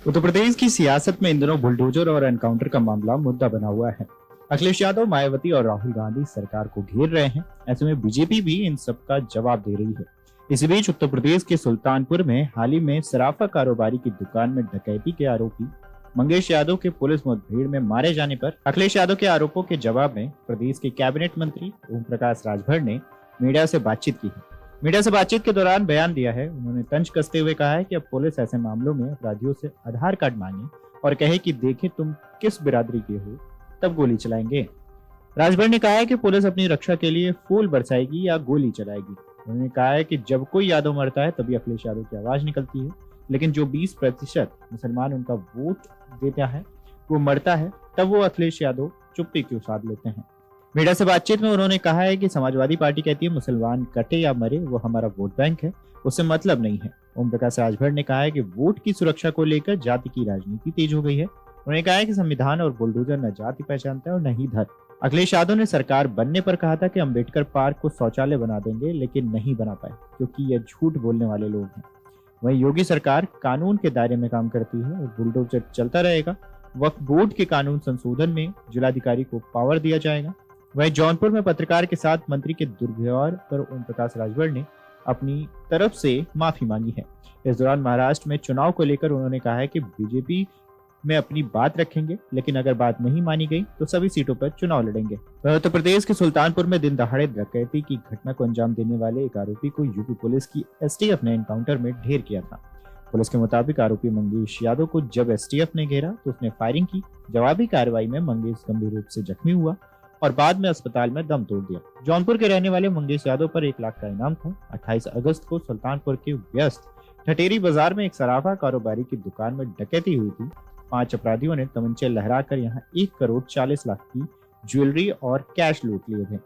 उत्तर प्रदेश की सियासत में इन दिनों बुलडोजर और एनकाउंटर का मामला मुद्दा बना हुआ है। अखिलेश यादव, मायावती और राहुल गांधी सरकार को घेर रहे हैं। ऐसे में बीजेपी भी इन सब का जवाब दे रही है। इसी बीच उत्तर प्रदेश के सुल्तानपुर में हाल ही में सराफा कारोबारी की दुकान में डकैती के आरोपी मंगेश यादव के पुलिस मुठभेड़ में मारे जाने पर अखिलेश यादव के आरोपों के जवाब में प्रदेश के कैबिनेट मंत्री ओम प्रकाश राजभर ने मीडिया से बातचीत की है। मीडिया से बातचीत के दौरान बयान दिया है। उन्होंने तंज कसते हुए कहा है कि अब पुलिस ऐसे मामलों में अपराधियों से आधार कार्ड मांगे और कहे कि देखें तुम किस बिरादरी के हो, तब गोली चलाएंगे। राजभर ने कहा है कि पुलिस अपनी रक्षा के लिए फूल बरसाएगी या गोली चलाएगी। उन्होंने कहा है कि जब कोई यादव मरता है तभी अखिलेश यादव की आवाज निकलती है, लेकिन जो 20% मुसलमान उनका वोट देता है वो मरता है, तब वो अखिलेश यादव चुप्पी क्यों साध लेते हैं। मीडिया से बातचीत में उन्होंने कहा है कि समाजवादी पार्टी कहती है मुसलमान कटे या मरे वो हमारा वोट बैंक है, उससे मतलब नहीं है। ओम प्रकाश राजभर ने कहा है कि वोट की सुरक्षा को लेकर जाति की राजनीति तेज हो गई है। उन्होंने कहा है कि संविधान और बुलडोजर न जाति पहचानता है और न ही धर्म। अखिलेश यादव ने सरकार बनने पर कहा था कि अम्बेडकर पार्क को शौचालय बना देंगे, लेकिन नहीं बना पाए क्योंकि ये झूठ बोलने वाले लोग हैं। वहीं योगी सरकार कानून के दायरे में काम करती है और बुलडोजर चलता रहेगा। वक्फ बोर्ड के कानून संशोधन में जिलाधिकारी को पावर दिया जाएगा। वहीं जौनपुर में पत्रकार के साथ मंत्री के दुर्व्यवहार पर ओम प्रकाश राजभर ने अपनी तरफ से माफी मांगी है। इस दौरान महाराष्ट्र में चुनाव को लेकर उन्होंने कहा है कि बीजेपी में अपनी बात रखेंगे, लेकिन अगर बात नहीं मानी गई तो सभी सीटों पर चुनाव लड़ेंगे। उत्तर प्रदेश के सुल्तानपुर में दिन दहाड़े डकैती की घटना को अंजाम देने वाले एक आरोपी को यूपी पुलिस की एसटीएफ ने एनकाउंटर में ढेर किया था। पुलिस के मुताबिक आरोपी मंगेश यादव को जब एसटीएफ ने घेरा तो उसने फायरिंग की। जवाबी कार्रवाई में मंगेश गंभीर रूप से जख्मी हुआ और बाद में अस्पताल में दम तोड़ दिया। जौनपुर के रहने वाले मंगेश यादव पर 1 लाख का इनाम था। 28 अगस्त को सुल्तानपुर के व्यस्त ठटेरी बाजार में एक सराफा कारोबारी की दुकान में डकैती हुई थी। 5 अपराधियों ने तमंचे लहराकर यहां 1 करोड़ 40 लाख की ज्वेलरी और कैश लूट लिए थे।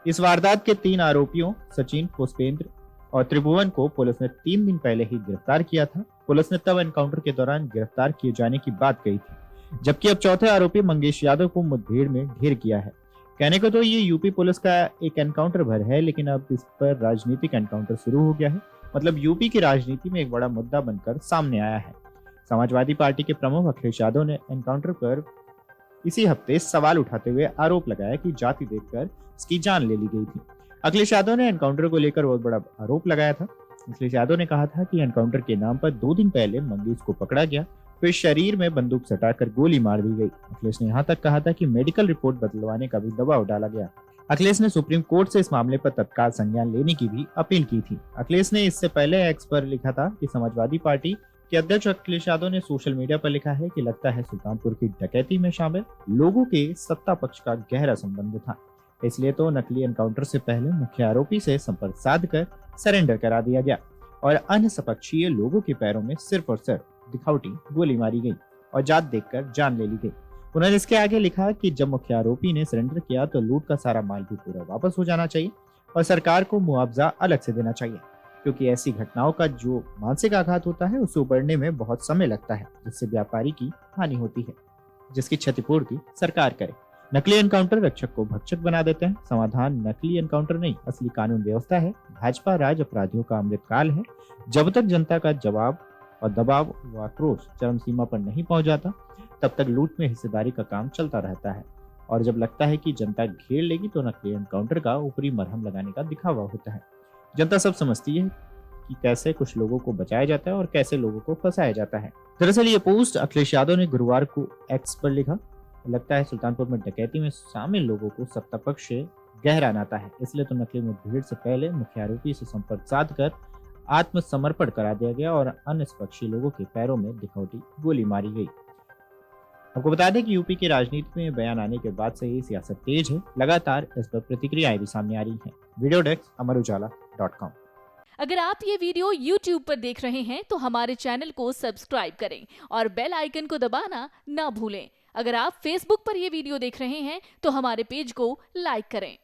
इस वारदात के 3 आरोपियों सचिन, पुष्पेंद्र और त्रिभुवन को पुलिस ने 3 दिन पहले ही गिरफ्तार किया था। पुलिस ने तब एनकाउंटर के दौरान गिरफ्तार किए जाने की बात कही थी, जबकि अब चौथे आरोपी मंगेश यादव को मुठभेड़ में ढेर किया है। कहने को तो ये यूपी पुलिस का एक एनकाउंटर भर है, लेकिन अब इस पर राजनीतिक एनकाउंटर शुरू हो गया है। मतलब यूपी की राजनीति में एक बड़ा मुद्दा बनकर सामने आया है। समाजवादी पार्टी के प्रमुख अखिलेश यादव ने एनकाउंटर पर इसी हफ्ते सवाल उठाते हुए आरोप लगाया कि जाति देखकर इसकी जान ले ली गई थी। अखिलेश यादव ने एनकाउंटर को लेकर बहुत बड़ा आरोप लगाया था। अखिलेश यादव ने कहा था कि एनकाउंटर के नाम पर 2 दिन पहले मंगेश को पकड़ा गया, फिर शरीर में बंदूक सटाकर गोली मार दी गई। अखिलेश ने यहाँ तक कहा था कि मेडिकल रिपोर्ट बदलवाने का भी दबाव डाला गया। अखिलेश ने सुप्रीम कोर्ट से इस मामले पर तत्काल संज्ञान लेने की भी अपील की थी। अखिलेश ने इससे पहले एक्स पर लिखा था कि समाजवादी पार्टी के अध्यक्ष अखिलेश यादव ने सोशल मीडिया पर लिखा है कि लगता है सुल्तानपुर की डकैती में शामिल लोगों के सत्ता पक्ष का गहरा संबंध था, इसलिए तो नकली एनकाउंटर से पहले मुख्य आरोपी से संपर्क साध कर सरेंडर करा दिया गया और अन्य सपक्षीय लोगों के पैरों में सिर्फ और सिर्फ दिखावटी गोली मारी गई और जात देखकर जान ले ली गई। उन्होंने इसके आगे लिखा कि जब मुख्य आरोपी ने सरेंडर किया तो लूट का सारा माल भी पूरा वापस हो जाना चाहिए और सरकार को मुआवजा अलग से देना चाहिए, क्योंकि ऐसी घटनाओं का जो मानसिक आघात होता है उसे उबरने में बहुत समय लगता है, जिससे व्यापारी की हानि होती है, जिसकी क्षतिपूर्ति सरकार करे। नकली एनकाउंटर रक्षक को भक्षक बना देते हैं। समाधान नकली एनकाउंटर नहीं, असली कानून व्यवस्था है। भाजपा राज अपराधियों का अमृतकाल है। जब तक जनता का जवाब और दबाव व आक्रोश चरम सीमा पर नहीं पहुंच जाता, तब तक लूट में हिस्सेदारी का काम चलता रहता है और जब लगता है कि जनता घेर लेगी तो नकली एनकाउंटर का ऊपरी मरहम लगाने का दिखावा होता है। जनता सब समझती है कि कैसे कुछ लोगों को बचाया जाता है और कैसे लोगों को फंसाया जाता है। दरअसल ये पोस्ट अखिलेश यादव ने गुरुवार को एक्स पर लिखा। लगता है सुल्तानपुर में डकैती में शामिल लोगों को सत्ता पक्ष से गहरा नाता है, इसलिए तो नकली मुठभेड़ से पहले मुख्य आरोपी से संपर्क साध कर आत्मसमर्पण करा दिया गया और अन्य पक्षी लोगों के पैरों में दिखौटी गोली मारी गई। आपको बता दें कि यूपी की राजनीति में बयान आने के बाद से ही सियासत तेज है। लगातार इस पर प्रतिक्रियाएं भी सामने आ रही हैं। वीडियो डेस्क अमरुजाला.com। अगर आप ये वीडियो YouTube पर देख रहे हैं तो हमारे चैनल को सब्सक्राइब करें और बेल आइकन को दबाना ना भूलें। अगर आप Facebook पर ये वीडियो देख रहे हैं तो हमारे पेज को लाइक करें।